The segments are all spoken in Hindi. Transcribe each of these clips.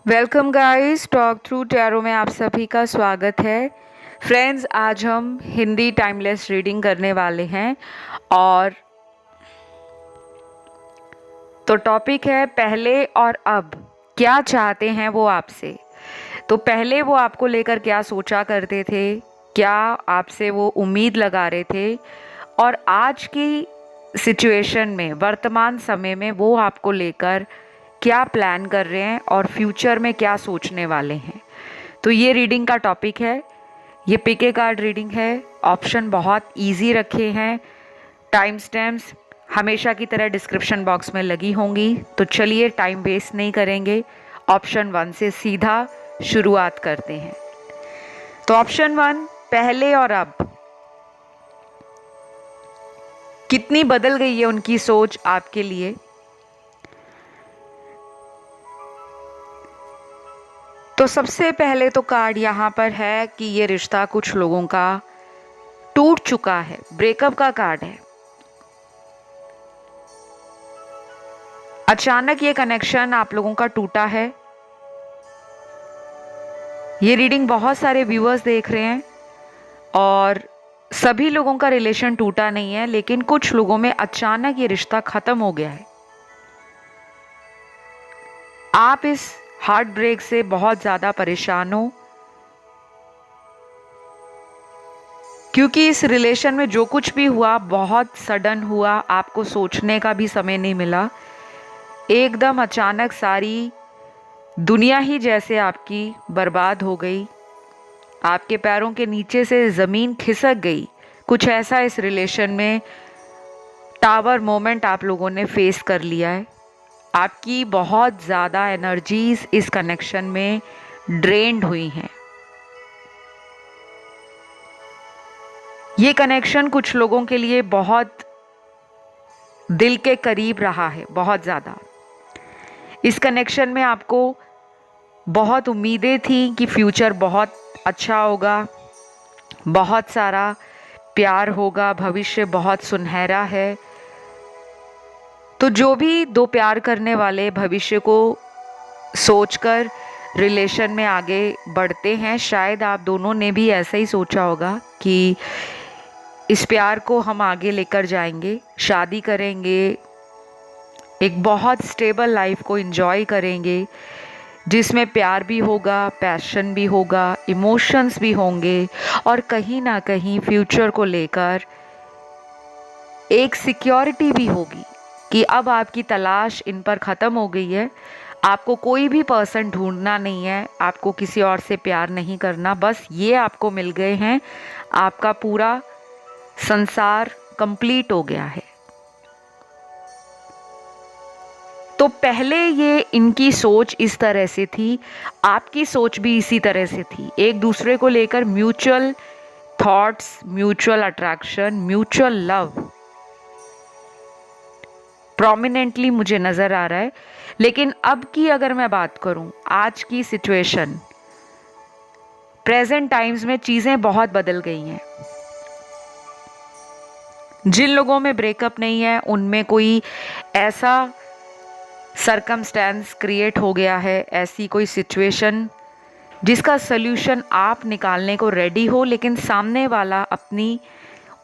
Welcome guys, talk through tarot में आप सभी का स्वागत है। फ्रेंड्स, आज हम हिंदी टाइमलेस रीडिंग करने वाले हैं और तो टॉपिक है पहले और अब क्या चाहते हैं वो आपसे। तो पहले वो आपको लेकर क्या सोचा करते थे, क्या आपसे वो उम्मीद लगा रहे थे, और आज की सिचुएशन में वर्तमान समय में वो आपको लेकर क्या प्लान कर रहे हैं और फ्यूचर में क्या सोचने वाले हैं। तो ये रीडिंग का टॉपिक है। ये पिक ए कार्ड रीडिंग है। ऑप्शन बहुत इजी रखे हैं। टाइम स्टैम्प्स हमेशा की तरह डिस्क्रिप्शन बॉक्स में लगी होंगी। तो चलिए टाइम वेस्ट नहीं करेंगे, ऑप्शन 1 से सीधा शुरुआत करते हैं। तो ऑप्शन 1, पहले और अब कितनी बदल गई है उनकी सोच आपके लिए। तो सबसे पहले तो कार्ड यहाँ पर है कि ये रिश्ता कुछ लोगों का टूट चुका है। ब्रेकअप का कार्ड है। अचानक ये कनेक्शन आप लोगों का टूटा है। ये रीडिंग बहुत सारे व्यूअर्स देख रहे हैं और सभी लोगों का रिलेशन टूटा नहीं है, लेकिन कुछ लोगों में अचानक ये रिश्ता खत्म हो गया है। आप इस हार्ट ब्रेक से बहुत ज़्यादा परेशान हो, क्योंकि इस रिलेशन में जो कुछ भी हुआ बहुत सडन हुआ। आपको सोचने का भी समय नहीं मिला। एकदम अचानक सारी दुनिया ही जैसे आपकी बर्बाद हो गई। आपके पैरों के नीचे से ज़मीन खिसक गई। कुछ ऐसा इस रिलेशन में टावर मोमेंट आप लोगों ने फेस कर लिया है। आपकी बहुत ज़्यादा एनर्जीज इस कनेक्शन में ड्रेन्ड हुई हैं। ये कनेक्शन कुछ लोगों के लिए बहुत दिल के करीब रहा है, बहुत ज़्यादा। इस कनेक्शन में आपको बहुत उम्मीदें थी कि फ्यूचर बहुत अच्छा होगा, बहुत सारा प्यार होगा, भविष्य बहुत सुनहरा है। तो जो भी दो प्यार करने वाले भविष्य को सोचकर रिलेशन में आगे बढ़ते हैं, शायद आप दोनों ने भी ऐसा ही सोचा होगा कि इस प्यार को हम आगे लेकर जाएंगे, शादी करेंगे, एक बहुत स्टेबल लाइफ को एंजॉय करेंगे जिसमें प्यार भी होगा, पैशन भी होगा, इमोशंस भी होंगे और कहीं ना कहीं फ्यूचर को लेकर एक सिक्योरिटी भी होगी कि अब आपकी तलाश इन पर ख़त्म हो गई है। आपको कोई भी पर्सन ढूंढना नहीं है, आपको किसी और से प्यार नहीं करना, बस ये आपको मिल गए हैं। आपका पूरा संसार कंप्लीट हो गया है। तो पहले ये इनकी सोच इस तरह से थी, आपकी सोच भी इसी तरह से थी। एक दूसरे को लेकर mutual thoughts, mutual attraction, mutual love prominently मुझे नज़र आ रहा है। लेकिन अब की अगर मैं बात करूं, आज की सिचुएशन, प्रेजेंट टाइम्स में चीज़ें बहुत बदल गई हैं। जिन लोगों में ब्रेकअप नहीं है उनमें कोई ऐसा सरकमस्टेंस क्रिएट हो गया है, ऐसी कोई सिचुएशन जिसका सल्यूशन आप निकालने को रेडी हो, लेकिन सामने वाला अपनी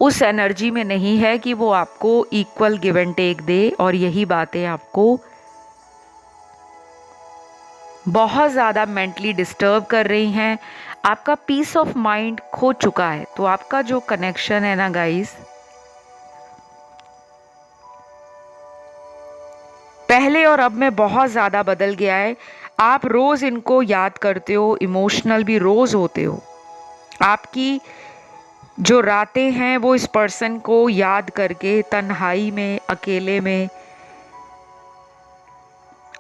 उस एनर्जी में नहीं है कि वो आपको इक्वल गिव एंड टेक दे। और यही बातें आपको बहुत ज़्यादा मेंटली डिस्टर्ब कर रही हैं। आपका पीस ऑफ माइंड खो चुका है। तो आपका जो कनेक्शन है ना गाइस, पहले और अब में बहुत ज़्यादा बदल गया है। आप रोज़ इनको याद करते हो, इमोशनल भी रोज़ होते हो। आपकी जो रातें हैं वो इस पर्सन को याद करके तन्हाई में, अकेले में,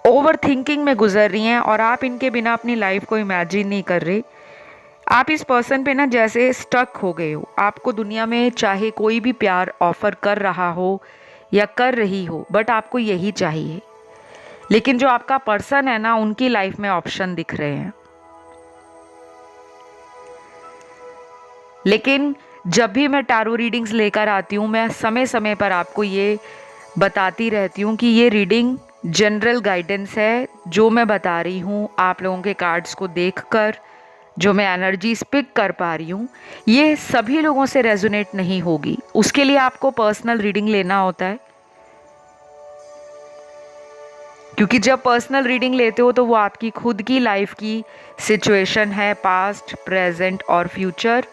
ओवर थिंकिंग में गुजर रही हैं और आप इनके बिना अपनी लाइफ को इमेजिन नहीं कर रहे। आप इस पर्सन पे ना जैसे स्टक हो गए हो। आपको दुनिया में चाहे कोई भी प्यार ऑफर कर रहा हो या कर रही हो, बट आपको यही चाहिए। लेकिन जो आपका पर्सन है ना, उनकी लाइफ में ऑप्शन दिख रहे हैं। लेकिन जब भी मैं टैरो रीडिंग्स लेकर आती हूँ, मैं समय समय पर आपको ये बताती रहती हूँ कि ये रीडिंग जनरल गाइडेंस है। जो मैं बता रही हूँ आप लोगों के कार्ड्स को देखकर, जो मैं एनर्जीज पिक कर पा रही हूँ, ये सभी लोगों से रेजोनेट नहीं होगी। उसके लिए आपको पर्सनल रीडिंग लेना होता है, क्योंकि जब पर्सनल रीडिंग लेते हो तो वो आपकी खुद की लाइफ की सिचुएशन है, पास्ट, प्रेजेंट और फ्यूचर।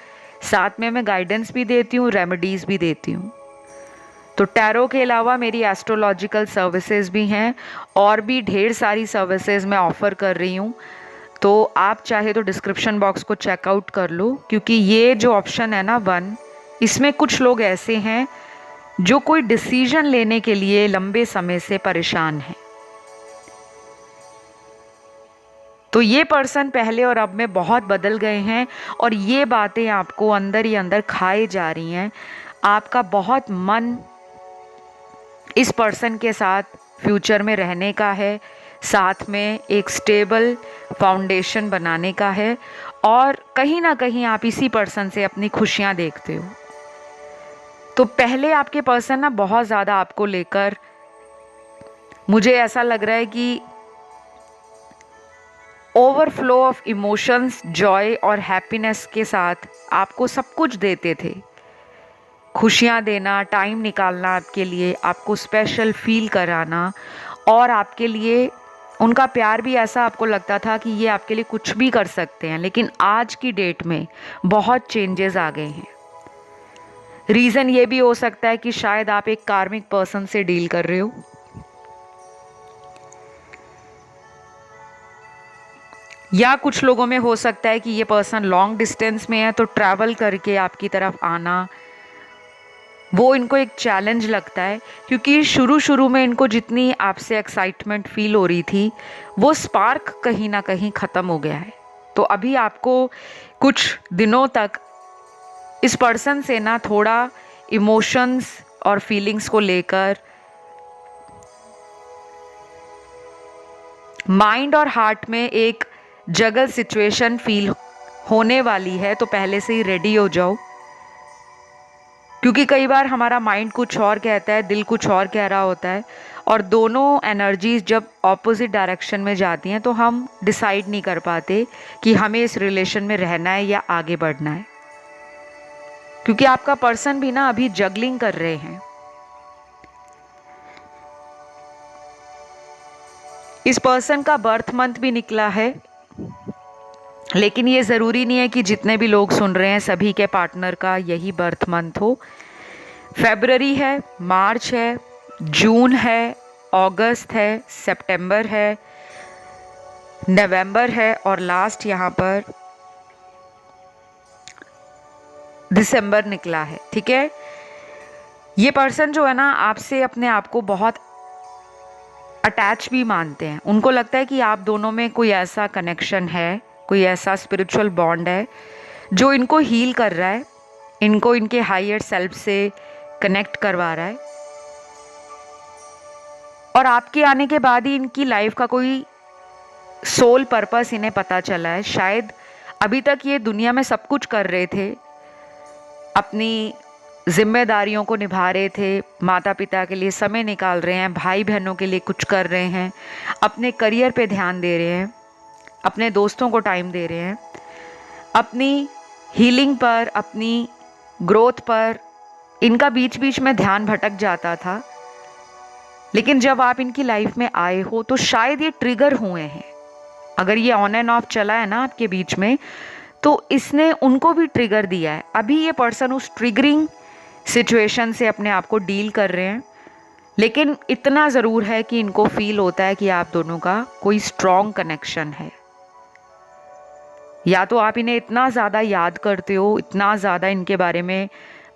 साथ में मैं गाइडेंस भी देती हूँ, रेमेडीज भी देती हूँ। तो टैरो के अलावा मेरी एस्ट्रोलॉजिकल सर्विसेज भी हैं और भी ढेर सारी सर्विसेज मैं ऑफ़र कर रही हूँ। तो आप चाहे तो डिस्क्रिप्शन बॉक्स को चेकआउट कर लो, क्योंकि ये जो ऑप्शन है ना 1, इसमें कुछ लोग ऐसे हैं जो कोई डिसीजन लेने के लिए लंबे समय से परेशान हैं। तो ये पर्सन पहले और अब में बहुत बदल गए हैं और ये बातें आपको अंदर ही अंदर खाए जा रही हैं। आपका बहुत मन इस पर्सन के साथ फ्यूचर में रहने का है, साथ में एक स्टेबल फाउंडेशन बनाने का है, और कहीं ना कहीं आप इसी पर्सन से अपनी खुशियां देखते हो। तो पहले आपके पर्सन ना बहुत ज़्यादा आपको लेकर, मुझे ऐसा लग रहा है कि ओवरफ्लो ऑफ इमोशंस, जॉय और हैप्पीनेस के साथ आपको सब कुछ देते थे। खुशियाँ देना, टाइम निकालना आपके लिए, आपको स्पेशल फील कराना, और आपके लिए उनका प्यार भी ऐसा आपको लगता था कि ये आपके लिए कुछ भी कर सकते हैं। लेकिन आज की डेट में बहुत चेंजेस आ गए हैं। रीज़न ये भी हो सकता है कि शायद आप एक कार्मिक पर्सन से डील कर रहे हो, या कुछ लोगों में हो सकता है कि ये पर्सन लॉन्ग डिस्टेंस में है, तो ट्रैवल करके आपकी तरफ आना वो इनको एक चैलेंज लगता है। क्योंकि शुरू में इनको जितनी आपसे एक्साइटमेंट फील हो रही थी, वो स्पार्क कहीं ना कहीं ख़त्म हो गया है। तो अभी आपको कुछ दिनों तक इस पर्सन से ना थोड़ा इमोशंस और फीलिंग्स को लेकर माइंड और हार्ट में एक जगल सिचुएशन फील होने वाली है। तो पहले से ही रेडी हो जाओ, क्योंकि कई बार हमारा माइंड कुछ और कहता है, दिल कुछ और कह रहा होता है, और दोनों एनर्जीज जब ऑपोजिट डायरेक्शन में जाती हैं तो हम डिसाइड नहीं कर पाते कि हमें इस रिलेशन में रहना है या आगे बढ़ना है। क्योंकि आपका पर्सन भी ना अभी जगलिंग कर रहे हैं। इस पर्सन का बर्थ मंथ भी निकला है, लेकिन ये ज़रूरी नहीं है कि जितने भी लोग सुन रहे हैं सभी के पार्टनर का यही बर्थ मंथ हो। फरवरी है, मार्च है, जून है, अगस्त है, सितंबर है, नवंबर है, और लास्ट यहाँ पर दिसंबर निकला है। ठीक है, ये पर्सन जो है ना आपसे अपने आप को बहुत अटैच भी मानते हैं। उनको लगता है कि आप दोनों में कोई ऐसा कनेक्शन है, कोई ऐसा स्पिरिचुअल बॉन्ड है जो इनको हील कर रहा है, इनको इनके हायर सेल्फ से कनेक्ट करवा रहा है। और आपके आने के बाद ही इनकी लाइफ का कोई सोल पर्पस इन्हें पता चला है। शायद अभी तक ये दुनिया में सब कुछ कर रहे थे, अपनी जिम्मेदारियों को निभा रहे थे, माता पिता के लिए समय निकाल रहे हैं, भाई बहनों के लिए कुछ कर रहे हैं, अपने करियर पे ध्यान दे रहे हैं, अपने दोस्तों को टाइम दे रहे हैं, अपनी हीलिंग पर, अपनी ग्रोथ पर इनका बीच बीच में ध्यान भटक जाता था। लेकिन जब आप इनकी लाइफ में आए हो तो शायद ये ट्रिगर हुए हैं। अगर ये ऑन एंड ऑफ चला है ना आपके बीच में, तो इसने उनको भी ट्रिगर दिया है। अभी ये पर्सन उस ट्रिगरिंग सिचुएशन से अपने आप को डील कर रहे हैं। लेकिन इतना ज़रूर है कि इनको फील होता है कि आप दोनों का कोई स्ट्रॉन्ग कनेक्शन है। या तो आप इन्हें इतना ज़्यादा याद करते हो, इतना ज़्यादा इनके बारे में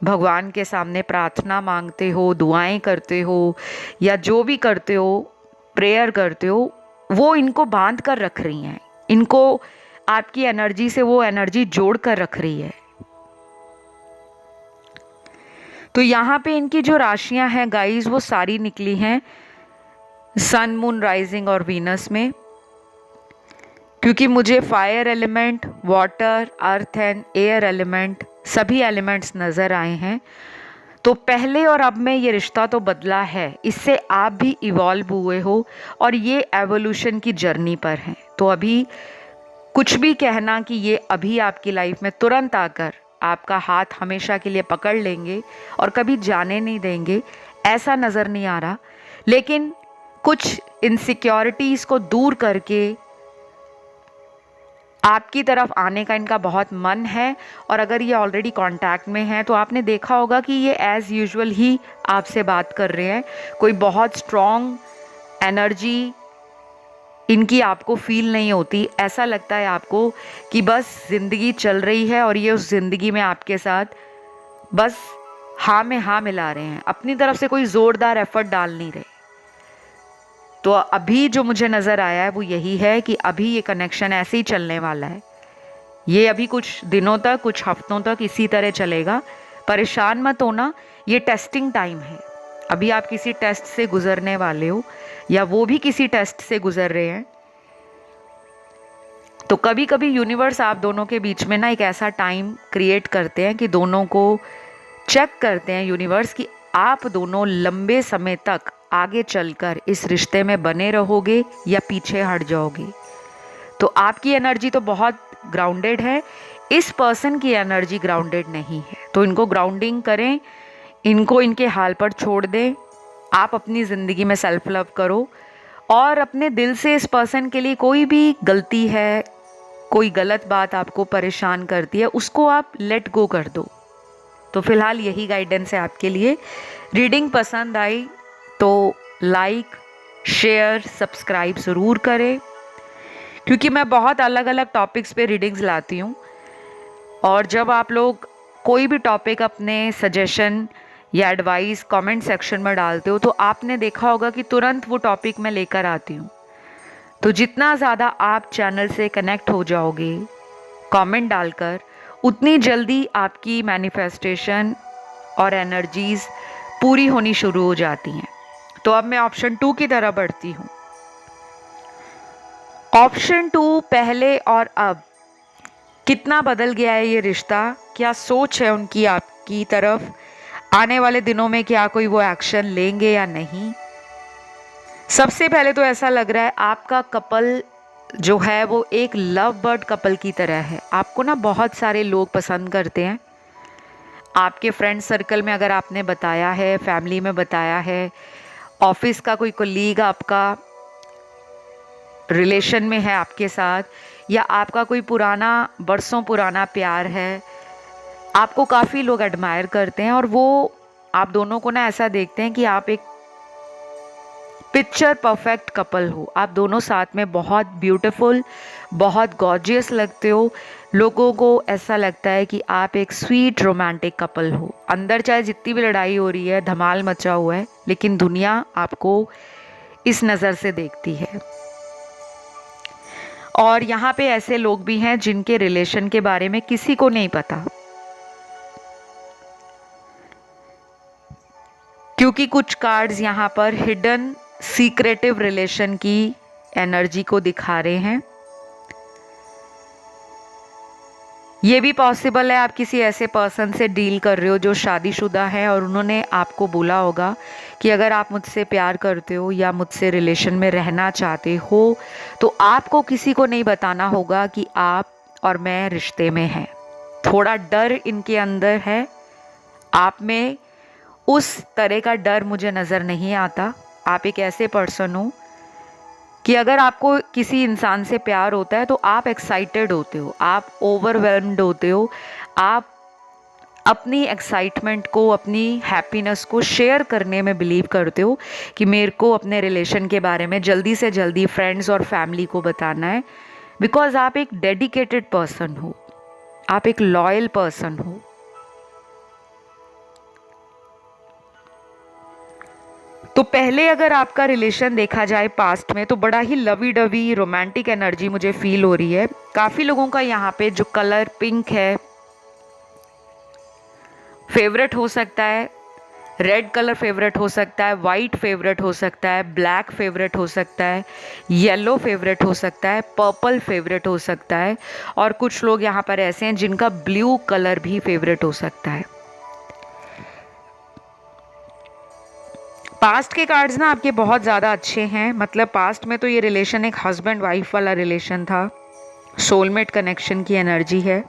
भगवान के सामने प्रार्थना मांगते हो, दुआएं करते हो, या जो भी करते हो, प्रेयर करते हो, वो इनको बांध कर रख रही हैं। इनको आपकी एनर्जी से वो एनर्जी जोड़ कर रख रही है। तो यहाँ पे इनकी जो राशियां हैं गाइस, वो सारी निकली हैं सन, मून, राइजिंग और वीनस में। क्योंकि मुझे fire element, water, earth and air element सभी एलिमेंट्स नज़र आए हैं। तो पहले और अब में ये रिश्ता तो बदला है, इससे आप भी इवॉल्व हुए हो और ये एवोल्यूशन की जर्नी पर हैं। तो अभी कुछ भी कहना कि ये अभी आपकी लाइफ में तुरंत आकर आपका हाथ हमेशा के लिए पकड़ लेंगे और कभी जाने नहीं देंगे, ऐसा नज़र नहीं आ रहा। लेकिन कुछ इनसिक्योरिटीज़ को दूर करके आपकी तरफ आने का इनका बहुत मन है। और अगर ये ऑलरेडी कांटेक्ट में हैं तो आपने देखा होगा कि ये एज़ यूजुअल ही आपसे बात कर रहे हैं। कोई बहुत स्ट्रॉन्ग एनर्जी इनकी आपको फील नहीं होती। ऐसा लगता है आपको कि बस ज़िंदगी चल रही है और ये उस ज़िंदगी में आपके साथ बस हाँ में हाँ मिला रहे हैं, अपनी तरफ से कोई ज़ोरदार एफर्ट डाल नहीं रहे। तो अभी जो मुझे नज़र आया है वो यही है कि अभी ये कनेक्शन ऐसे ही चलने वाला है। ये अभी कुछ दिनों तक, कुछ हफ्तों तक इसी तरह चलेगा। परेशान मत होना, ये टेस्टिंग टाइम है। अभी आप किसी टेस्ट से गुजरने वाले हो या वो भी किसी टेस्ट से गुजर रहे हैं। तो कभी कभी यूनिवर्स आप दोनों के बीच में ना एक ऐसा टाइम क्रिएट करते हैं कि दोनों को चेक करते हैं यूनिवर्स कि आप दोनों लंबे समय तक आगे चलकर इस रिश्ते में बने रहोगे या पीछे हट जाओगे। तो आपकी एनर्जी तो बहुत ग्राउंडेड है, इस पर्सन की एनर्जी ग्राउंडेड नहीं है। तो इनको ग्राउंडिंग करें, इनको इनके हाल पर छोड़ दें। आप अपनी ज़िंदगी में सेल्फ लव करो और अपने दिल से इस पर्सन के लिए कोई भी गलती है, कोई गलत बात आपको परेशान करती है, उसको आप लेट गो कर दो। तो फिलहाल यही गाइडेंस है आपके लिए। रीडिंग पसंद आई तो लाइक, शेयर, सब्सक्राइब ज़रूर करें, क्योंकि मैं बहुत अलग अलग टॉपिक्स पे रीडिंग्स लाती हूँ। और जब आप लोग कोई भी टॉपिक अपने सजेशन या एडवाइस कमेंट सेक्शन में डालते हो तो आपने देखा होगा कि तुरंत वो टॉपिक मैं लेकर आती हूँ। तो जितना ज़्यादा आप चैनल से कनेक्ट हो जाओगे कमेंट डालकर, उतनी जल्दी आपकी मैनिफेस्टेशन और एनर्जीज़ पूरी होनी शुरू हो जाती हैं। तो अब मैं ऑप्शन 2 की तरफ बढ़ती हूँ। ऑप्शन 2, पहले और अब कितना बदल गया है ये रिश्ता, क्या सोच है उनकी आपकी तरफ, आने वाले दिनों में क्या कोई वो एक्शन लेंगे या नहीं। सबसे पहले तो ऐसा लग रहा है आपका कपल जो है वो एक लव बर्ड कपल की तरह है। आपको ना बहुत सारे लोग पसंद करते हैं। आपके फ्रेंड सर्कल में अगर आपने बताया है, फैमिली में बताया है, ऑफिस का कोई कोलीग आपका रिलेशन में है आपके साथ, या आपका कोई पुराना बरसों पुराना प्यार है, आपको काफ़ी लोग एडमायर करते हैं और वो आप दोनों को ना ऐसा देखते हैं कि आप एक पिक्चर परफेक्ट कपल हो। आप दोनों साथ में बहुत ब्यूटीफुल, बहुत गॉर्जियस लगते हो। लोगों को ऐसा लगता है कि आप एक स्वीट रोमांटिक कपल हो। अंदर चाहे जितनी भी लड़ाई हो रही है, धमाल मचा हुआ है, लेकिन दुनिया आपको इस नज़र से देखती है। और यहाँ पे ऐसे लोग भी हैं जिनके रिलेशन के बारे में किसी को नहीं पता, क्योंकि कुछ कार्ड्स यहाँ पर हिडन सीक्रेटिव रिलेशन की एनर्जी को दिखा रहे हैं। ये भी पॉसिबल है आप किसी ऐसे पर्सन से डील कर रहे हो जो शादीशुदा है और उन्होंने आपको बोला होगा कि अगर आप मुझसे प्यार करते हो या मुझसे रिलेशन में रहना चाहते हो तो आपको किसी को नहीं बताना होगा कि आप और मैं रिश्ते में हैं। थोड़ा डर इनके अंदर है, आप में उस तरह का डर मुझे नज़र नहीं आता। आप एक ऐसे पर्सन हो कि अगर आपको किसी इंसान से प्यार होता है तो आप एक्साइटेड होते हो, आप ओवरवेल्म्ड होते हो, आप अपनी एक्साइटमेंट को, अपनी हैप्पीनेस को शेयर करने में बिलीव करते हो कि मेरे को अपने रिलेशन के बारे में जल्दी से जल्दी फ्रेंड्स और फैमिली को बताना है। बिकॉज आप एक डेडिकेटेड पर्सन हो, आप एक लॉयल पर्सन हो। तो पहले अगर आपका रिलेशन देखा जाए पास्ट में तो बड़ा ही लवी डवी रोमांटिक एनर्जी मुझे फील हो रही है। काफ़ी लोगों का यहाँ पे जो कलर पिंक है फेवरेट हो सकता है, रेड कलर फेवरेट हो सकता है, वाइट फेवरेट हो सकता है, ब्लैक फेवरेट हो सकता है, येलो फेवरेट हो सकता है, पर्पल फेवरेट हो सकता है, और कुछ लोग यहाँ पर ऐसे हैं जिनका ब्लू कलर भी फेवरेट हो सकता है। पास्ट के कार्ड्स ना आपके बहुत ज़्यादा अच्छे हैं, मतलब पास्ट में तो ये रिलेशन एक हस्बैंड वाइफ वाला रिलेशन था, सोलमेट कनेक्शन की एनर्जी है।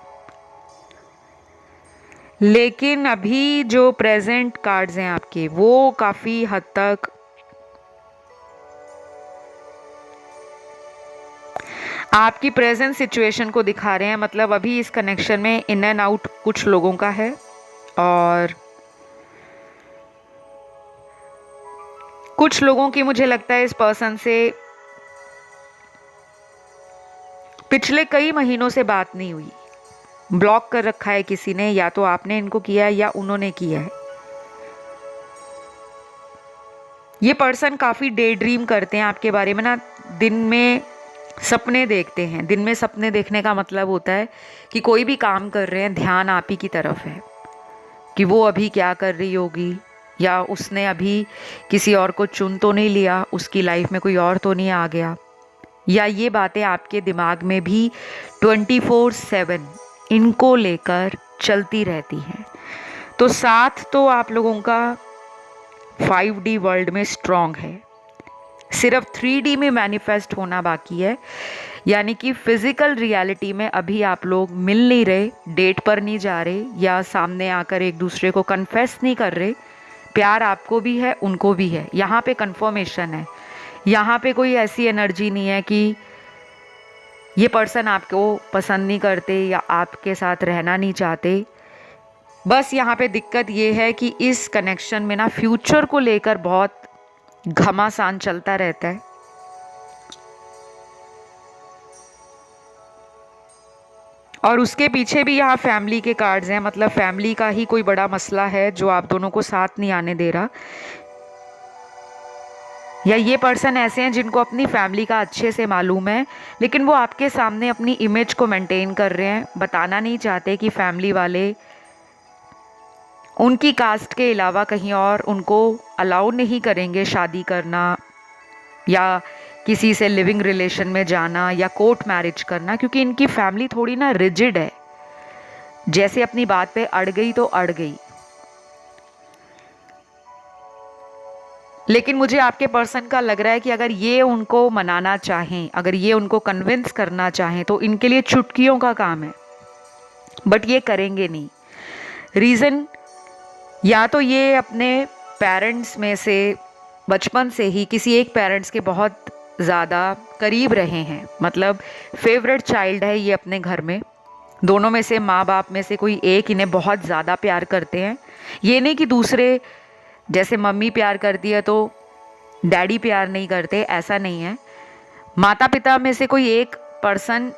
लेकिन अभी जो प्रेजेंट कार्ड्स हैं आपके वो काफ़ी हद तक आपकी प्रेजेंट सिचुएशन को दिखा रहे हैं। मतलब अभी इस कनेक्शन में इन एंड आउट कुछ लोगों का है और कुछ लोगों की मुझे लगता है इस पर्सन से पिछले कई महीनों से बात नहीं हुई, ब्लॉक कर रखा है किसी ने, या तो आपने इनको किया है या उन्होंने किया है। ये पर्सन काफ़ी डे ड्रीम करते हैं आपके बारे में ना, दिन में सपने देखते हैं। दिन में सपने देखने का मतलब होता है कि कोई भी काम कर रहे हैं ध्यान आप ही की तरफ है, कि वो अभी क्या कर रही होगी, या उसने अभी किसी और को चुन तो नहीं लिया, उसकी लाइफ में कोई और तो नहीं आ गया, या ये बातें आपके दिमाग में भी 24/7 इनको लेकर चलती रहती हैं। तो साथ तो आप लोगों का 5D वर्ल्ड में स्ट्रॉन्ग है, सिर्फ 3D में मैनिफेस्ट होना बाकी है, यानी कि फिजिकल रियलिटी में अभी आप लोग मिल नहीं रहे, डेट पर नहीं जा रहे, या सामने आकर एक दूसरे को कन्फेस नहीं कर रहे। प्यार आपको भी है उनको भी है, यहाँ पे कन्फर्मेशन है। यहाँ पे कोई ऐसी एनर्जी नहीं है कि ये पर्सन आपको पसंद नहीं करते या आपके साथ रहना नहीं चाहते। बस यहाँ पे दिक्कत ये है कि इस कनेक्शन में ना फ्यूचर को लेकर बहुत घमासान चलता रहता है। और उसके पीछे भी यहाँ फैमिली के कार्ड्स हैं, मतलब फैमिली का ही कोई बड़ा मसला है जो आप दोनों को साथ नहीं आने दे रहा, या ये पर्सन ऐसे हैं जिनको अपनी फैमिली का अच्छे से मालूम है, लेकिन वो आपके सामने अपनी इमेज को मेंटेन कर रहे हैं, बताना नहीं चाहते कि फैमिली वाले उनकी कास्ट के अलावा कहीं और उनको अलाउ नहीं करेंगे शादी करना, या किसी से लिविंग रिलेशन में जाना, या कोर्ट मैरिज करना, क्योंकि इनकी फैमिली थोड़ी ना रिजिड है, जैसे अपनी बात पे अड़ गई तो अड़ गई। लेकिन मुझे आपके पर्सन का लग रहा है कि अगर ये उनको मनाना चाहें, अगर ये उनको कन्विंस करना चाहें, तो इनके लिए चुटकियों का काम है, बट ये करेंगे नहीं। रीज़न, या तो ये अपने पेरेंट्स में से बचपन से ही किसी एक पेरेंट्स के बहुत ज़्यादा करीब रहे हैं, मतलब फेवरेट चाइल्ड है ये अपने घर में, दोनों में से माँ बाप में से कोई एक इन्हें बहुत ज़्यादा प्यार करते हैं। ये नहीं कि दूसरे, जैसे मम्मी प्यार करती है तो डैडी प्यार नहीं करते, ऐसा नहीं है। माता पिता में से कोई एक पर्सन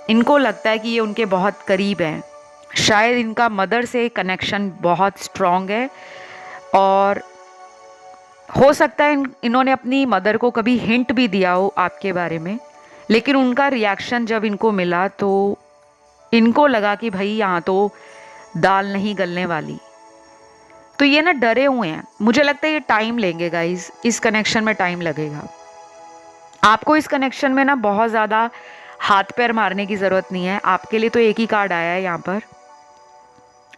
इनको लगता है कि ये उनके बहुत करीब हैं, शायद इनका मदर से कनेक्शन बहुत स्ट्रॉन्ग है, और हो सकता है इन्होंने अपनी मदर को कभी हिंट भी दिया हो आपके बारे में, लेकिन उनका रिएक्शन जब इनको मिला तो इनको लगा कि भाई यहाँ तो दाल नहीं गलने वाली। तो ये ना डरे हुए हैं, मुझे लगता है ये टाइम लेंगे गाइस, इस कनेक्शन में टाइम लगेगा। आपको इस कनेक्शन में ना बहुत ज़्यादा हाथ पैर मारने की ज़रूरत नहीं है, आपके लिए तो एक ही कार्ड आया है यहाँ पर।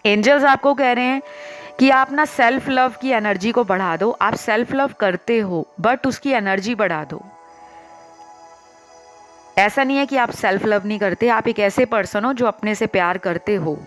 एंजल्स आपको कह रहे हैं कि आप ना सेल्फ लव की एनर्जी को बढ़ा दो। आप सेल्फ लव करते हो बट उसकी एनर्जी बढ़ा दो। ऐसा नहीं है कि आप सेल्फ लव नहीं करते, आप एक ऐसे पर्सन हो जो अपने से प्यार करते हो,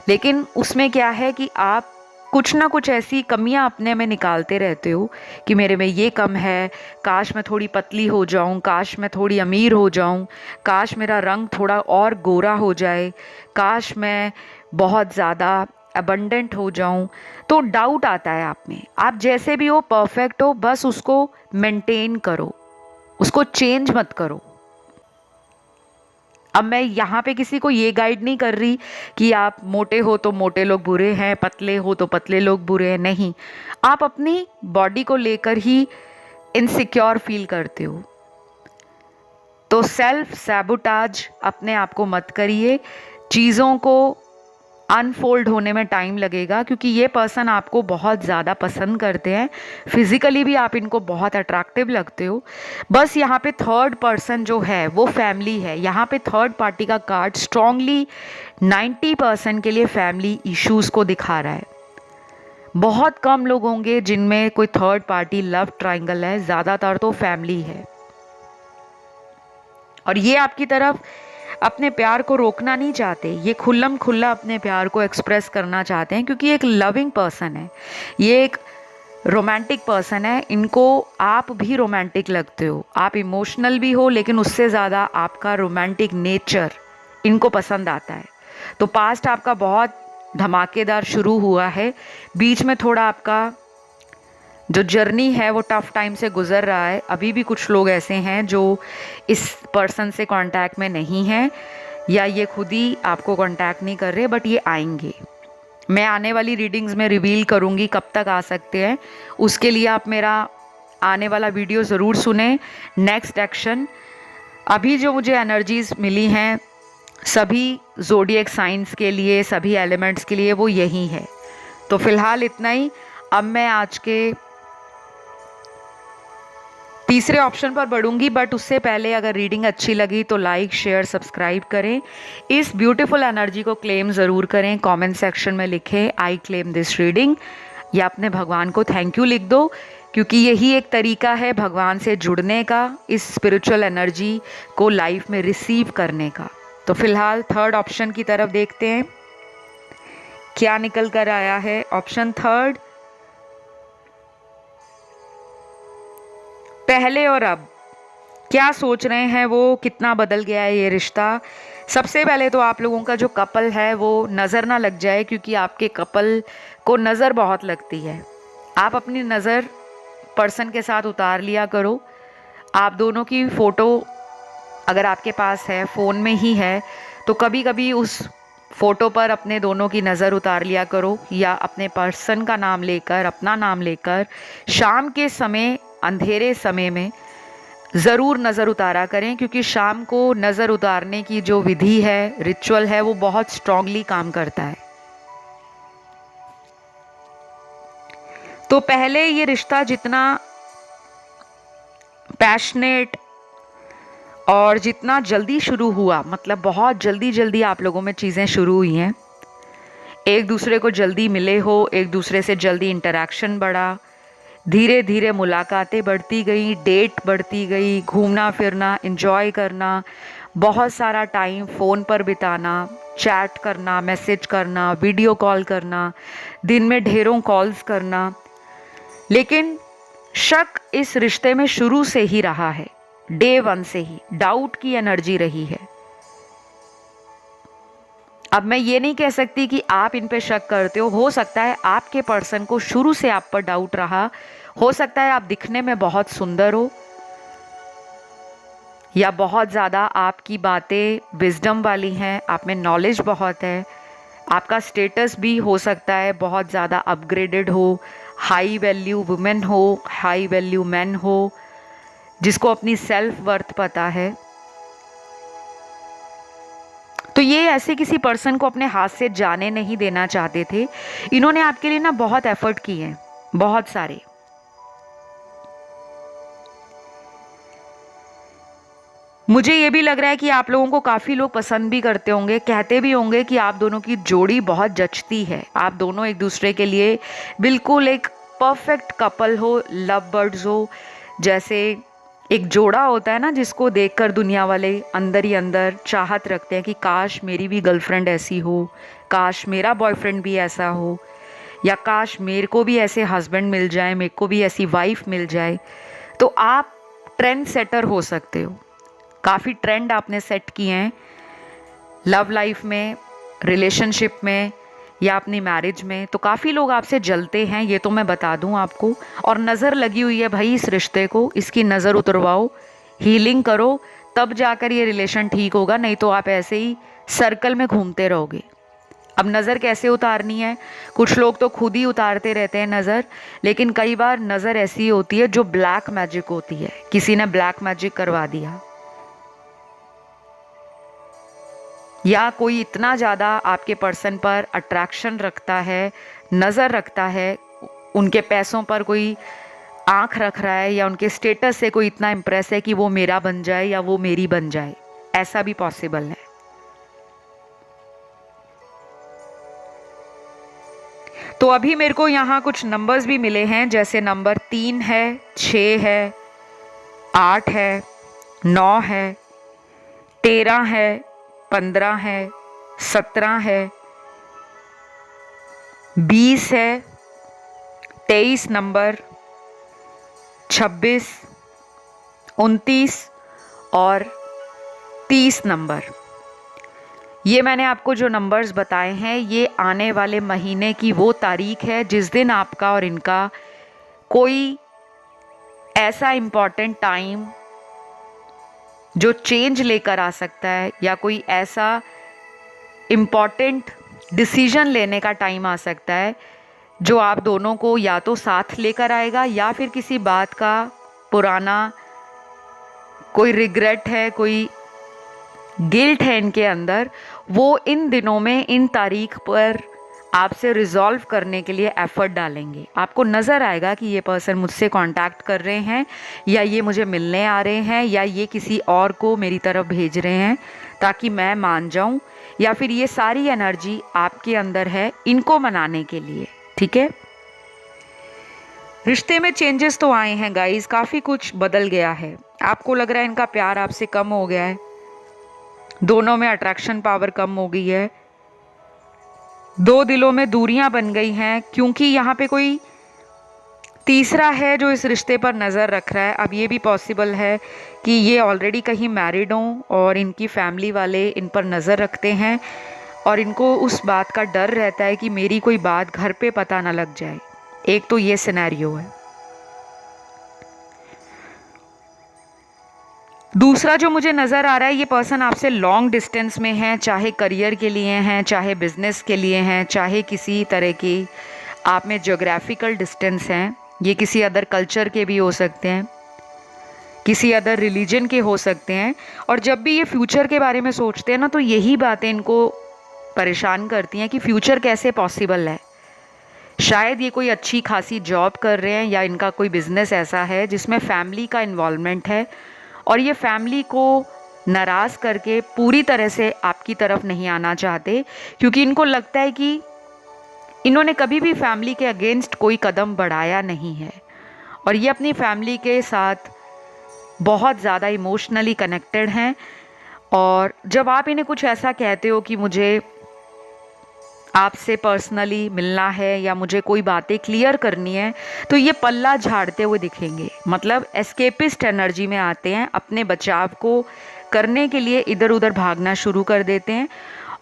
लेकिन उसमें क्या है कि आप कुछ ना कुछ ऐसी कमियां अपने में निकालते रहते हो कि मेरे में ये कम है, काश मैं थोड़ी पतली हो जाऊं, काश मैं थोड़ी अमीर हो जाऊं, काश मेरा रंग थोड़ा और गोरा हो जाए, काश मैं बहुत ज़्यादा अबंडेंट हो जाऊं। तो डाउट आता है आप में। आप जैसे भी हो परफेक्ट हो, बस उसको मेंटेन करो, उसको चेंज मत करो। अब मैं यहाँ पे किसी को ये गाइड नहीं कर रही कि आप मोटे हो तो मोटे लोग बुरे हैं, पतले हो तो पतले लोग बुरे हैं, नहीं। आप अपनी बॉडी को लेकर ही इनसिक्योर फील करते हो, तो सेल्फ सैबोटाज अपने आप को मत करिए। चीज़ों को अनफोल्ड होने में टाइम लगेगा, क्योंकि ये पर्सन आपको बहुत ज़्यादा पसंद करते हैं, फिजिकली भी आप इनको बहुत अट्रैक्टिव लगते हो। बस यहाँ पे थर्ड पर्सन जो है वो फैमिली है। यहाँ पे थर्ड पार्टी का कार्ड स्ट्रांगली 90% के लिए फैमिली इश्यूज़ को दिखा रहा है। बहुत कम लोग होंगे जिनमें कोई थर्ड पार्टी लव ट्रायंगल है, ज़्यादातर तो फैमिली है। और ये आपकी तरफ अपने प्यार को रोकना नहीं चाहते, ये खुल्लम खुल्ला अपने प्यार को एक्सप्रेस करना चाहते हैं, क्योंकि एक लविंग पर्सन है, ये एक रोमांटिक पर्सन है। इनको आप भी रोमांटिक लगते हो, आप इमोशनल भी हो, लेकिन उससे ज़्यादा आपका रोमांटिक नेचर इनको पसंद आता है। तो पास्ट आपका बहुत धमाकेदार शुरू हुआ है, बीच में थोड़ा आपका जो जर्नी है वो टफ टाइम से गुजर रहा है। अभी भी कुछ लोग ऐसे हैं जो इस पर्सन से कांटेक्ट में नहीं हैं, या ये खुद ही आपको कांटेक्ट नहीं कर रहे, बट ये आएंगे। मैं आने वाली रीडिंग्स में रिवील करूँगी कब तक आ सकते हैं, उसके लिए आप मेरा आने वाला वीडियो ज़रूर सुने। नेक्स्ट एक्शन, अभी जो मुझे एनर्जीज मिली हैं सभी ज़ोडिएक साइंस के लिए, सभी एलिमेंट्स के लिए, वो यही है। तो फिलहाल इतना ही। अब मैं आज के तीसरे ऑप्शन पर बढ़ूंगी, बट उससे पहले अगर रीडिंग अच्छी लगी तो लाइक शेयर सब्सक्राइब करें। इस ब्यूटीफुल एनर्जी को क्लेम ज़रूर करें, कमेंट सेक्शन में लिखें आई क्लेम दिस रीडिंग, या अपने भगवान को थैंक यू लिख दो, क्योंकि यही एक तरीका है भगवान से जुड़ने का, इस स्पिरिचुअल एनर्जी को लाइफ में रिसीव करने का। तो फिलहाल थर्ड ऑप्शन की तरफ देखते हैं क्या निकल कर आया है। ऑप्शन थर्ड, पहले और अब क्या सोच रहे हैं वो, कितना बदल गया है ये रिश्ता। सबसे पहले तो आप लोगों का जो कपल है वो नज़र ना लग जाए, क्योंकि आपके कपल को नज़र बहुत लगती है। आप अपनी नज़र पर्सन के साथ उतार लिया करो। आप दोनों की फ़ोटो अगर आपके पास है, फ़ोन में ही है, तो कभी कभी उस फ़ोटो पर अपने दोनों की नज़र उतार लिया करो, या अपने पर्सन का नाम लेकर, अपना नाम लेकर शाम के समय, अंधेरे समय में ज़रूर नज़र उतारा करें, क्योंकि शाम को नज़र उतारने की जो विधि है, रिचुअल है, वो बहुत स्ट्रांगली काम करता है। तो पहले ये रिश्ता जितना पैशनेट और जितना जल्दी शुरू हुआ, मतलब बहुत जल्दी जल्दी आप लोगों में चीज़ें शुरू हुई हैं, एक दूसरे को जल्दी मिले हो, एक दूसरे से जल्दी इंटरेक्शन बढ़ा, धीरे धीरे मुलाकातें बढ़ती गई, डेट बढ़ती गई, घूमना फिरना, एंजॉय करना, बहुत सारा टाइम फ़ोन पर बिताना, चैट करना, मैसेज करना, वीडियो कॉल करना, दिन में ढेरों कॉल्स करना। लेकिन शक इस रिश्ते में शुरू से ही रहा है, डे वन से ही डाउट की एनर्जी रही है। अब मैं ये नहीं कह सकती कि आप इन पे शक करते हो सकता है आपके पर्सन को शुरू से आप पर डाउट रहा, हो सकता है आप दिखने में बहुत सुंदर हो, या बहुत ज़्यादा आपकी बातें विजडम वाली हैं, आप में नॉलेज बहुत है, आपका स्टेटस भी हो सकता है बहुत ज़्यादा अपग्रेडेड हो, हाई वैल्यू वुमेन हो, हाई वैल्यू मैन हो, जिसको अपनी सेल्फ वर्थ पता है। तो ये ऐसे किसी पर्सन को अपने हाथ से जाने नहीं देना चाहते थे। इन्होंने आपके लिए ना बहुत एफर्ट किए हैं, बहुत सारे। मुझे ये भी लग रहा है कि आप लोगों को काफ़ी लोग पसंद भी करते होंगे, कहते भी होंगे कि आप दोनों की जोड़ी बहुत जचती है, आप दोनों एक दूसरे के लिए बिल्कुल एक परफेक्ट कपल हो, लव बर्ड्स हो। जैसे एक जोड़ा होता है ना, जिसको देखकर दुनिया वाले अंदर ही अंदर चाहत रखते हैं कि काश मेरी भी गर्लफ्रेंड ऐसी हो, काश मेरा बॉयफ्रेंड भी ऐसा हो, या काश मेरे को भी ऐसे हस्बैंड मिल जाए, मेरे को भी ऐसी वाइफ मिल जाए। तो आप ट्रेंड सेटर हो सकते हो, काफ़ी ट्रेंड आपने सेट किए हैं लव लाइफ में, रिलेशनशिप में, या अपनी मैरिज में। तो काफ़ी लोग आपसे जलते हैं, ये तो मैं बता दूं आपको। और नज़र लगी हुई है भाई इस रिश्ते को, इसकी नज़र उतरवाओ, हीलिंग करो, तब जाकर ये रिलेशन ठीक होगा, नहीं तो आप ऐसे ही सर्कल में घूमते रहोगे। अब नज़र कैसे उतारनी है, कुछ लोग तो खुद ही उतारते रहते हैं नज़र, लेकिन कई बार नज़र ऐसी होती है जो ब्लैक मैजिक होती है, किसी ने ब्लैक मैजिक करवा दिया, या कोई इतना ज़्यादा आपके पर्सन पर अट्रैक्शन रखता है, नज़र रखता है, उनके पैसों पर कोई आंख रख रहा है, या उनके स्टेटस से कोई इतना इम्प्रेस है कि वो मेरा बन जाए या वो मेरी बन जाए, ऐसा भी पॉसिबल है। तो अभी मेरे को यहाँ कुछ नंबर्स भी मिले हैं, जैसे नंबर 3 है, 6 है, 8 है, 9 है, 13 है, 15 है, 17 है, 20 है, 23 नंबर, 26, 29 और 30 नंबर। ये मैंने आपको जो नंबर्स बताए हैं ये आने वाले महीने की वो तारीख है जिस दिन आपका और इनका कोई ऐसा इम्पॉर्टेंट टाइम जो चेंज लेकर आ सकता है, या कोई ऐसा इम्पॉर्टेंट डिसीजन लेने का टाइम आ सकता है जो आप दोनों को या तो साथ लेकर आएगा, या फिर किसी बात का पुराना कोई रिग्रेट है, कोई गिल्ट है इनके अंदर, वो इन दिनों में इन तारीख पर आपसे रिजॉल्व करने के लिए एफर्ट डालेंगे। आपको नज़र आएगा कि ये पर्सन मुझसे कांटेक्ट कर रहे हैं, या ये मुझे मिलने आ रहे हैं, या ये किसी और को मेरी तरफ भेज रहे हैं ताकि मैं मान जाऊं, या फिर ये सारी एनर्जी आपके अंदर है इनको मनाने के लिए। ठीक है, रिश्ते में चेंजेस तो आए हैं गाइस, काफ़ी कुछ बदल गया है। आपको लग रहा है इनका प्यार आपसे कम हो गया है, दोनों में अट्रैक्शन पावर कम हो गई है, दो दिलों में दूरियां बन गई हैं, क्योंकि यहाँ पे कोई तीसरा है जो इस रिश्ते पर नज़र रख रहा है। अब ये भी पॉसिबल है कि ये ऑलरेडी कहीं मैरिड हों और इनकी फैमिली वाले इन पर नज़र रखते हैं और इनको उस बात का डर रहता है कि मेरी कोई बात घर पे पता ना लग जाए। एक तो ये सिनेरियो है। दूसरा जो मुझे नज़र आ रहा है, ये पर्सन आपसे लॉन्ग डिस्टेंस में है, चाहे करियर के लिए हैं, चाहे बिजनेस के लिए हैं, चाहे किसी तरह की आप में ज्योग्राफिकल डिस्टेंस हैं। ये किसी अदर कल्चर के भी हो सकते हैं, किसी अदर रिलीजन के हो सकते हैं। और जब भी ये फ्यूचर के बारे में सोचते हैं ना, तो यही बातें इनको परेशान करती हैं कि फ्यूचर कैसे पॉसिबल है। शायद ये कोई अच्छी खासी जॉब कर रहे हैं, या इनका कोई बिजनेस ऐसा है जिसमें फैमिली का इन्वॉल्वमेंट है, और ये फैमिली को नाराज़ करके पूरी तरह से आपकी तरफ नहीं आना चाहते, क्योंकि इनको लगता है कि इन्होंने कभी भी फैमिली के अगेंस्ट कोई कदम बढ़ाया नहीं है, और ये अपनी फैमिली के साथ बहुत ज़्यादा इमोशनली कनेक्टेड हैं। और जब आप इन्हें कुछ ऐसा कहते हो कि मुझे आपसे पर्सनली मिलना है या मुझे कोई बातें क्लियर करनी है, तो ये पल्ला झाड़ते हुए दिखेंगे। मतलब एस्केपिस्ट एनर्जी में आते हैं, अपने बचाव को करने के लिए इधर उधर भागना शुरू कर देते हैं।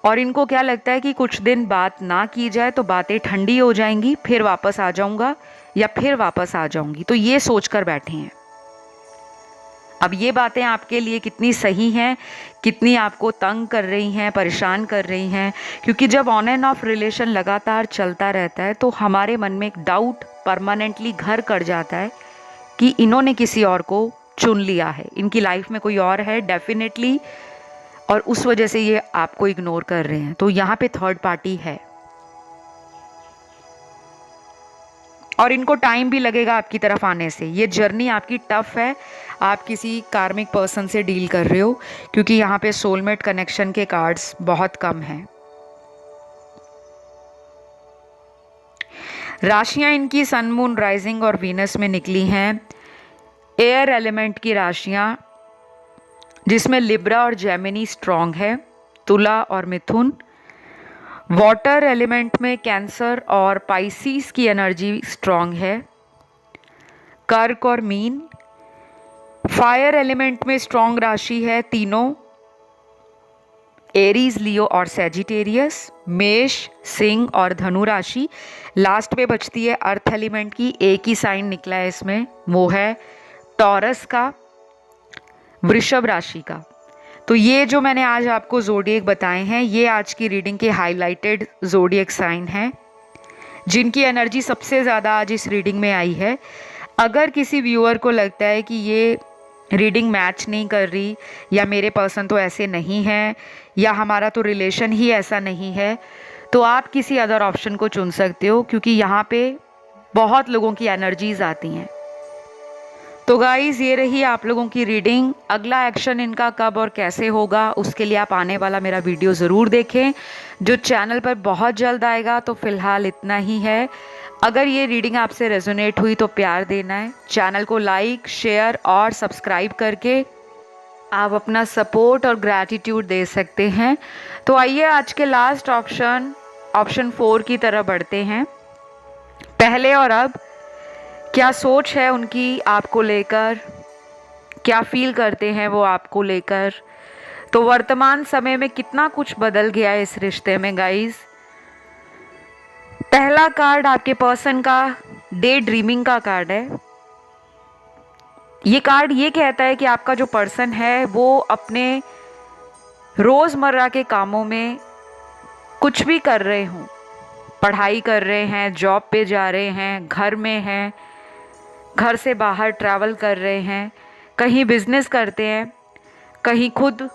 और इनको क्या लगता है कि कुछ दिन बात ना की जाए तो बातें ठंडी हो जाएंगी, फिर वापस आ जाऊंगा या फिर वापस आ जाऊंगी, तो ये सोच कर बैठे हैं। अब ये बातें आपके लिए कितनी सही हैं, कितनी आपको तंग कर रही हैं, परेशान कर रही हैं, क्योंकि जब ऑन एंड ऑफ रिलेशन लगातार चलता रहता है तो हमारे मन में एक डाउट परमानेंटली घर कर जाता है कि इन्होंने किसी और को चुन लिया है, इनकी लाइफ में कोई और है डेफिनेटली, और उस वजह से ये आपको इग्नोर कर रहे हैं। तो यहाँ पे थर्ड पार्टी है, और इनको टाइम भी लगेगा आपकी तरफ आने से। ये जर्नी आपकी टफ है, आप किसी कार्मिक पर्सन से डील कर रहे हो, क्योंकि यहाँ पे सोलमेट कनेक्शन के कार्ड्स बहुत कम हैं। राशियां इनकी सन, मून, राइजिंग और वीनस में निकली हैं। एयर एलिमेंट की राशियां, जिसमें लिब्रा और जेमिनी स्ट्रॉन्ग है, तुला और मिथुन। वाटर एलिमेंट में कैंसर और पाइसिस की एनर्जी स्ट्रॉन्ग है, कर्क और मीन। फायर एलिमेंट में स्ट्रॉन्ग राशि है तीनों, एरीज, लियो और सेजिटेरियस। मेष, सिंह और धनु राशि। लास्ट में बचती है अर्थ एलिमेंट की, एक ही साइन निकला है इसमें, वो है टॉरस का, वृषभ राशि का। तो ये जो मैंने आज आपको ज़ोडिएक बताए हैं, ये आज की रीडिंग के हाईलाइटेड ज़ोडिएक साइन हैं, जिनकी एनर्जी सबसे ज़्यादा आज इस रीडिंग में आई है। अगर किसी व्यूअर को लगता है कि ये रीडिंग मैच नहीं कर रही, या मेरे पर्सन तो ऐसे नहीं हैं, या हमारा तो रिलेशन ही ऐसा नहीं है, तो आप किसी अदर ऑप्शन को चुन सकते हो, क्योंकि यहाँ पे बहुत लोगों की एनर्जीज आती हैं। तो गाइज़, ये रही आप लोगों की रीडिंग। अगला एक्शन इनका कब और कैसे होगा, उसके लिए आप आने वाला मेरा वीडियो ज़रूर देखें। जो चैनल पर बहुत जल्द आएगा। तो फिलहाल इतना ही है। अगर ये रीडिंग आपसे रेजोनेट हुई तो प्यार देना है, चैनल को लाइक, शेयर और सब्सक्राइब करके आप अपना सपोर्ट और ग्रैटिट्यूड दे सकते हैं। तो आइए आज के लास्ट ऑप्शन 4 की तरफ बढ़ते हैं। पहले और अब क्या सोच है उनकी आपको लेकर, क्या फील करते हैं वो आपको लेकर। तो वर्तमान समय में कितना कुछ बदल गया है इस रिश्ते में गाइस। पहला कार्ड आपके पर्सन का डे ड्रीमिंग का कार्ड है। ये कार्ड ये कहता है कि आपका जो पर्सन है वो अपने रोज़मर्रा के कामों में कुछ भी कर रहे हों, पढ़ाई कर रहे हैं, जॉब पे जा रहे हैं, घर में हैं, घर से बाहर ट्रैवल कर रहे हैं, कहीं बिजनेस करते हैं, कहीं खुद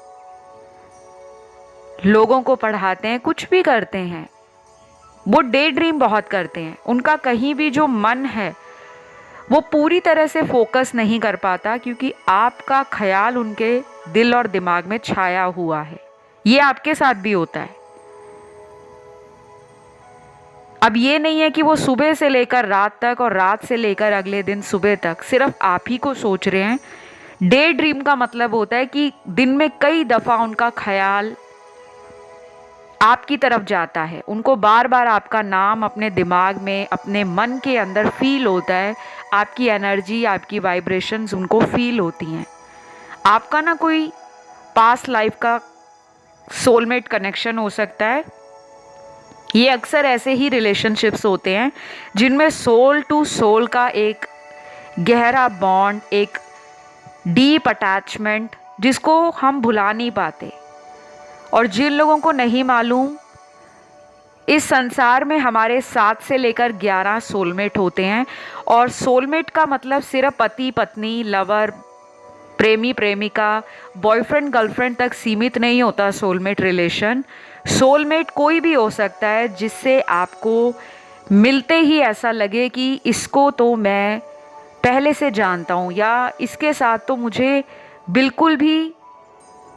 लोगों को पढ़ाते हैं, कुछ भी करते हैं। वो डे ड्रीम बहुत करते हैं। उनका कहीं भी जो मन है वो पूरी तरह से फोकस नहीं कर पाता, क्योंकि आपका ख्याल उनके दिल और दिमाग में छाया हुआ है। ये आपके साथ भी होता है। अब ये नहीं है कि वो सुबह से लेकर रात तक और रात से लेकर अगले दिन सुबह तक सिर्फ आप ही को सोच रहे हैं। डे ड्रीम का मतलब होता है कि दिन में कई दफ़ा उनका ख्याल आपकी तरफ जाता है। उनको बार बार आपका नाम अपने दिमाग में, अपने मन के अंदर फील होता है। आपकी एनर्जी, आपकी वाइब्रेशंस उनको फील होती हैं। आपका ना कोई पास्ट लाइफ का सोलमेट कनेक्शन हो सकता है। ये अक्सर ऐसे ही रिलेशनशिप्स होते हैं जिनमें सोल टू सोल का एक गहरा बॉन्ड, एक डीप अटैचमेंट जिसको हम भुला नहीं पाते। और जिन लोगों को नहीं मालूम, इस संसार में हमारे 7 से लेकर 11 सोलमेट होते हैं। और सोलमेट का मतलब सिर्फ पति पत्नी, लवर, प्रेमी प्रेमिका, बॉयफ्रेंड गर्लफ्रेंड तक सीमित नहीं होता सोलमेट रिलेशन। सोलमेट कोई भी हो सकता है जिससे आपको मिलते ही ऐसा लगे कि इसको तो मैं पहले से जानता हूँ, या इसके साथ तो मुझे बिल्कुल भी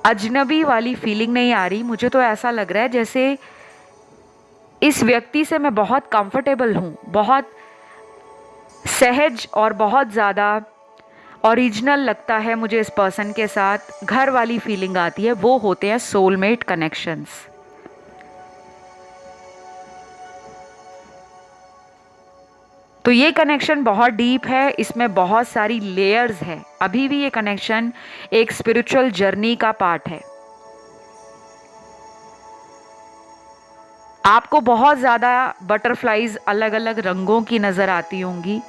अजनबी वाली फीलिंग नहीं आ रही। मुझे तो ऐसा लग रहा है जैसे इस व्यक्ति से मैं बहुत कंफर्टेबल हूँ, बहुत सहज और बहुत ज़्यादा ओरिजिनल लगता है मुझे इस पर्सन के साथ, घर वाली फीलिंग आती है। वो होते हैं सोलमेट कनेक्शंस। तो ये कनेक्शन बहुत डीप है, इसमें बहुत सारी लेयर्स है। अभी भी ये कनेक्शन एक स्पिरिचुअल जर्नी का पार्ट है। आपको बहुत ज़्यादा बटरफ्लाईज अलग अलग रंगों की नज़र आती होंगी,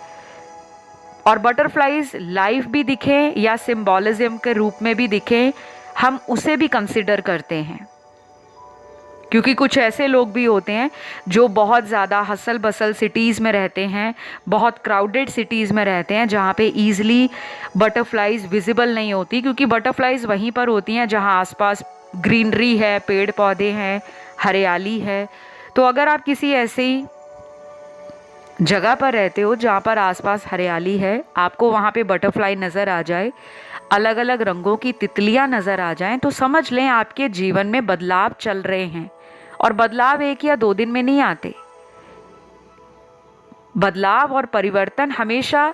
और बटरफ्लाईज लाइव भी दिखे या सिंबॉलिज्म के रूप में भी दिखे, हम उसे भी कंसिडर करते हैं। क्योंकि कुछ ऐसे लोग भी होते हैं जो बहुत ज़्यादा हसल बसल सिटीज़ में रहते हैं, बहुत क्राउडेड सिटीज़ में रहते हैं, जहाँ पे ईज़िली बटरफ्लाईज विजिबल नहीं होती, क्योंकि बटरफ्लाईज वहीं पर होती हैं जहाँ आसपास ग्रीनरी है, पेड़ पौधे हैं, हरियाली है। तो अगर आप किसी ऐसी जगह पर रहते हो जहाँ पर आसपास हरियाली है, आपको वहाँ पे बटरफ्लाई नज़र आ जाए, अलग अलग रंगों की तितलियाँ नज़र आ जाएं, तो समझ लें आपके जीवन में बदलाव चल रहे हैं। और बदलाव 1 या 2 दिन में नहीं आते। बदलाव और परिवर्तन हमेशा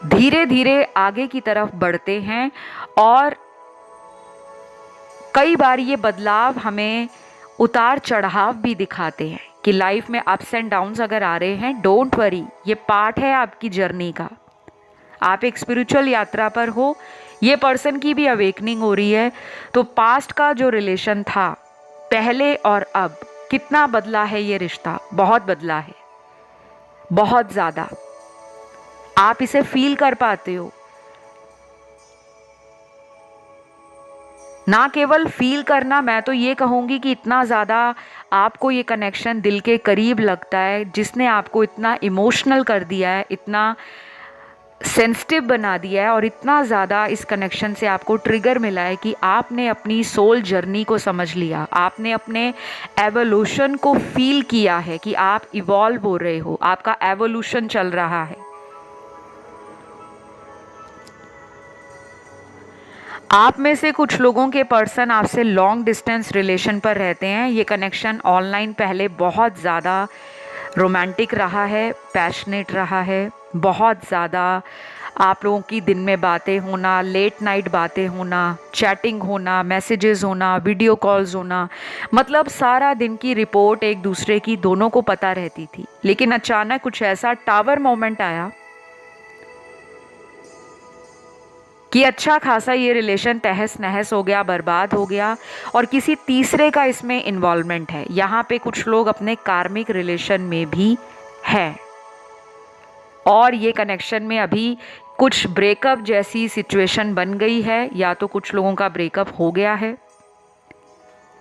धीरे धीरे आगे की तरफ बढ़ते हैं। और कई बार ये बदलाव हमें उतार चढ़ाव भी दिखाते हैं कि लाइफ में अप्स एंड डाउन्स अगर आ रहे हैं, डोंट वरी, ये पार्ट है आपकी जर्नी का। आप एक स्पिरिचुअल यात्रा पर हो, ये पर्सन की भी अवेकनिंग हो रही है। तो पास्ट का जो रिलेशन था पहले और अब, कितना बदला है ये रिश्ता? बहुत बदला है, बहुत ज़्यादा। आप इसे फील कर पाते हो। ना केवल फील करना, मैं तो ये कहूँगी कि इतना ज़्यादा आपको ये कनेक्शन दिल के करीब लगता है, जिसने आपको इतना इमोशनल कर दिया है, इतना सेंसिटिव बना दिया है, और इतना ज़्यादा इस कनेक्शन से आपको ट्रिगर मिला है कि आपने अपनी सोल जर्नी को समझ लिया, आपने अपने एवोल्यूशन को फील किया है कि आप इवॉल्व हो रहे हो, आपका एवोल्यूशन चल रहा है। आप में से कुछ लोगों के पर्सन आपसे लॉन्ग डिस्टेंस रिलेशन पर रहते हैं। ये कनेक्शन ऑनलाइन पहले बहुत ज़्यादा रोमांटिक रहा है, पैशनेट रहा है, बहुत ज़्यादा आप लोगों की दिन में बातें होना, लेट नाइट बातें होना, चैटिंग होना, मैसेजेस होना, वीडियो कॉल्स होना, मतलब सारा दिन की रिपोर्ट एक दूसरे की दोनों को पता रहती थी। लेकिन अचानक कुछ ऐसा टावर मोमेंट आया कि अच्छा खासा ये रिलेशन तहस नहस हो गया, बर्बाद हो गया और किसी तीसरे का इसमें इन्वॉल्वमेंट है। यहाँ पे कुछ लोग अपने कार्मिक रिलेशन में भी हैं और ये कनेक्शन में अभी कुछ ब्रेकअप जैसी सिचुएशन बन गई है। या तो कुछ लोगों का ब्रेकअप हो गया है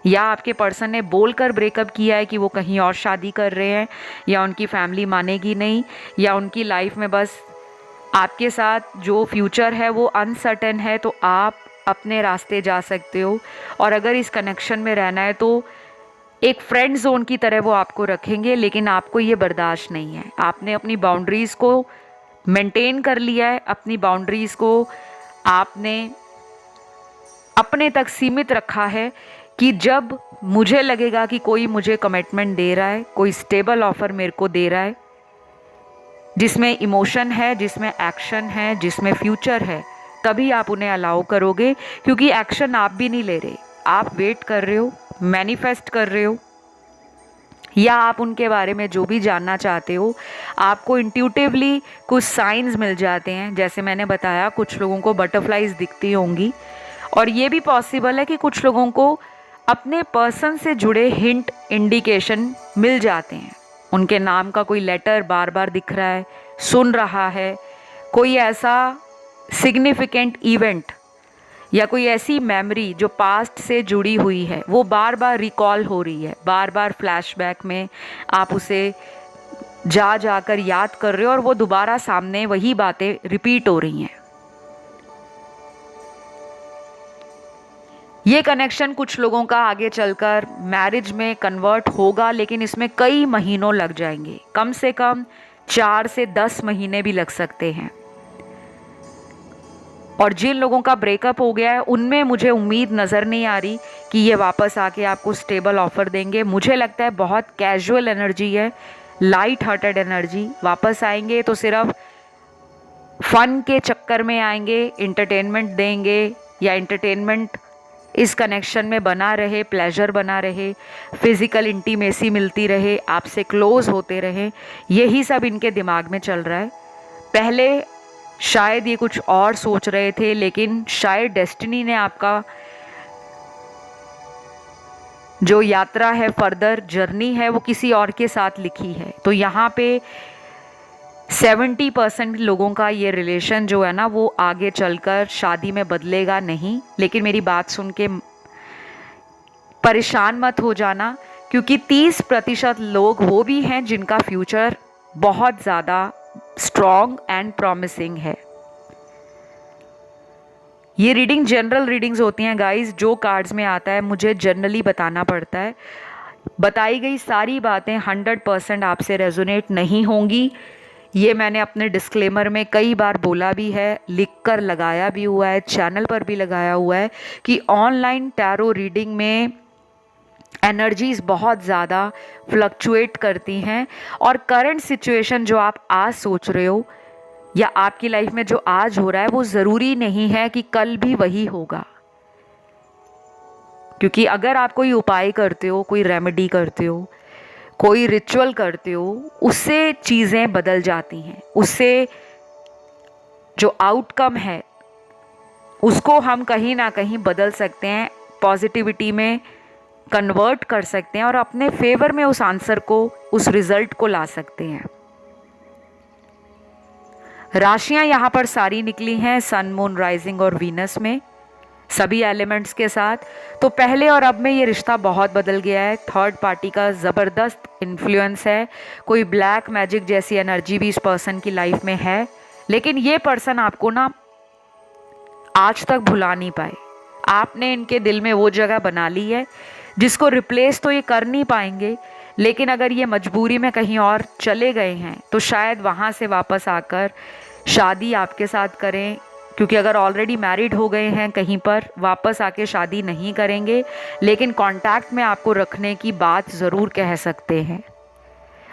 या आपके पर्सन ने बोलकर ब्रेकअप किया है कि वो कहीं और शादी कर रहे हैं, या उनकी फैमिली मानेगी नहीं, या उनकी लाइफ में बस आपके साथ जो फ्यूचर है वो अनसर्टेन है, तो आप अपने रास्ते जा सकते हो। और अगर इस कनेक्शन में रहना है तो एक फ्रेंड जोन की तरह वो आपको रखेंगे, लेकिन आपको ये बर्दाश्त नहीं है। आपने अपनी बाउंड्रीज़ को मेंटेन कर लिया है, अपनी बाउंड्रीज़ को आपने अपने तक सीमित रखा है कि जब मुझे लगेगा कि कोई मुझे कमिटमेंट दे रहा है, कोई स्टेबल ऑफर मेरे को दे रहा है जिसमें इमोशन है, जिसमें एक्शन है, जिसमें फ्यूचर है, तभी आप उन्हें अलाउ करोगे। क्योंकि एक्शन आप भी नहीं ले रहे, आप वेट कर रहे हो, मैनिफेस्ट कर रहे हो, या आप उनके बारे में जो भी जानना चाहते हो आपको इंट्यूटिवली कुछ साइंस मिल जाते हैं। जैसे मैंने बताया, कुछ लोगों को बटरफ्लाइज दिखती होंगी और ये भी पॉसिबल है कि कुछ लोगों को अपने पर्सन से जुड़े हिंट, इंडिकेशन मिल जाते हैं। उनके नाम का कोई लेटर बार बार दिख रहा है, सुन रहा है, कोई ऐसा सिग्निफिकेंट इवेंट या कोई ऐसी मेमोरी जो पास्ट से जुड़ी हुई है वो बार बार रिकॉल हो रही है, बार बार फ्लैशबैक में आप उसे जाकर याद कर रहे हो और वो दोबारा सामने वही बातें रिपीट हो रही हैं। ये कनेक्शन कुछ लोगों का आगे चलकर मैरिज में कन्वर्ट होगा, लेकिन इसमें कई महीनों लग जाएंगे, कम से कम 4 से 10 महीने भी लग सकते हैं। और जिन लोगों का ब्रेकअप हो गया है उनमें मुझे उम्मीद नज़र नहीं आ रही कि ये वापस आके आपको स्टेबल ऑफर देंगे। मुझे लगता है बहुत कैजुअल एनर्जी है, लाइट हार्टेड एनर्जी। वापस आएंगे तो सिर्फ फन के चक्कर में आएंगे, इंटरटेनमेंट देंगे, या इंटरटेनमेंट इस कनेक्शन में बना रहे, प्लेजर बना रहे, फिज़िकल इंटीमेसी मिलती रहे, आपसे क्लोज होते रहे, यही सब इनके दिमाग में चल रहा है। पहले शायद ये कुछ और सोच रहे थे, लेकिन शायद डेस्टिनी ने आपका जो यात्रा है, फर्दर जर्नी है, वो किसी और के साथ लिखी है। तो यहाँ पे 70% लोगों का ये रिलेशन जो है ना वो आगे चलकर शादी में बदलेगा नहीं। लेकिन मेरी बात सुन के परेशान मत हो जाना, क्योंकि 30% लोग वो भी हैं जिनका फ्यूचर बहुत ज़्यादा स्ट्रॉन्ग एंड प्रॉमिसिंग है। ये रीडिंग जनरल रीडिंग्स होती हैं गाइस, जो कार्ड्स में आता है मुझे जनरली बताना पड़ता है। बताई गई सारी बातें 100% आपसे रेजोनेट नहीं होंगी, ये मैंने अपने डिस्क्लेमर में कई बार बोला भी है, लिखकर लगाया भी हुआ है, चैनल पर भी लगाया हुआ है कि ऑनलाइन टैरो रीडिंग में एनर्जीज़ बहुत ज़्यादा फ्लक्चुएट करती हैं और करंट सिचुएशन जो आप आज सोच रहे हो या आपकी लाइफ में जो आज हो रहा है वो ज़रूरी नहीं है कि कल भी वही होगा। क्योंकि अगर आप कोई उपाय करते हो, कोई रेमेडी करते हो, कोई रिचुअल करते हो, उससे चीज़ें बदल जाती हैं, उससे जो आउटकम है उसको हम कहीं ना कहीं बदल सकते हैं, पॉजिटिविटी में कन्वर्ट कर सकते हैं और अपने फेवर में उस आंसर को, उस रिजल्ट को ला सकते हैं। राशियां यहाँ पर सारी निकली हैं सन, मून, राइजिंग और वीनस में, सभी एलिमेंट्स के साथ। तो पहले और अब में ये रिश्ता बहुत बदल गया है। थर्ड पार्टी का ज़बरदस्त इन्फ्लुएंस है, कोई ब्लैक मैजिक जैसी एनर्जी भी इस पर्सन की लाइफ में है, लेकिन ये पर्सन आपको ना आज तक भुला नहीं पाए। आपने इनके दिल में वो जगह बना ली है जिसको रिप्लेस तो ये कर नहीं पाएंगे, लेकिन अगर ये मजबूरी में कहीं और चले गए हैं तो शायद वहाँ से वापस आकर शादी आपके साथ करें, क्योंकि अगर ऑलरेडी मैरिड हो गए हैं कहीं पर, वापस आके शादी नहीं करेंगे, लेकिन कांटेक्ट में आपको रखने की बात ज़रूर कह सकते हैं।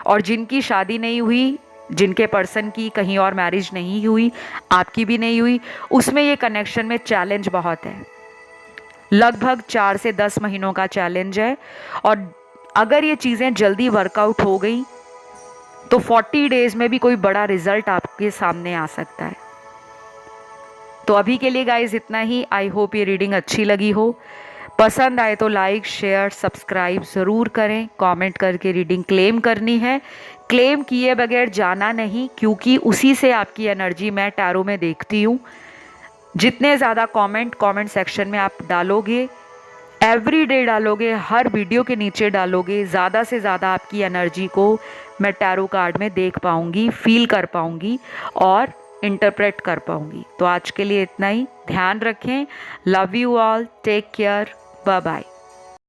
और जिनकी शादी नहीं हुई, जिनके पर्सन की कहीं और मैरिज नहीं हुई, आपकी भी नहीं हुई, उसमें ये कनेक्शन में चैलेंज बहुत है। लगभग 4 से 10 महीनों का चैलेंज है। और अगर ये चीज़ें जल्दी वर्कआउट हो गई तो 40 डेज में भी कोई बड़ा रिजल्ट आपके सामने आ सकता है। तो अभी के लिए गाइज इतना ही। आई होप ये रीडिंग अच्छी लगी हो। पसंद आए तो लाइक, शेयर, सब्सक्राइब ज़रूर करें। कमेंट करके रीडिंग क्लेम करनी है। क्लेम किए बगैर जाना नहीं, क्योंकि उसी से आपकी एनर्जी मैं टैरो में देखती हूँ। जितने ज़्यादा कमेंट सेक्शन में आप डालोगे, एवरीडे डालोगे, हर वीडियो के नीचे डालोगे, ज़्यादा से ज़्यादा आपकी एनर्जी को मैं टैरो कार्ड में देख पाऊँगी, फील कर पाऊँगी और इंटरप्रेट कर पाऊँगी। तो आज के लिए इतना ही। ध्यान रखें। Love you all. Take care. Bye bye.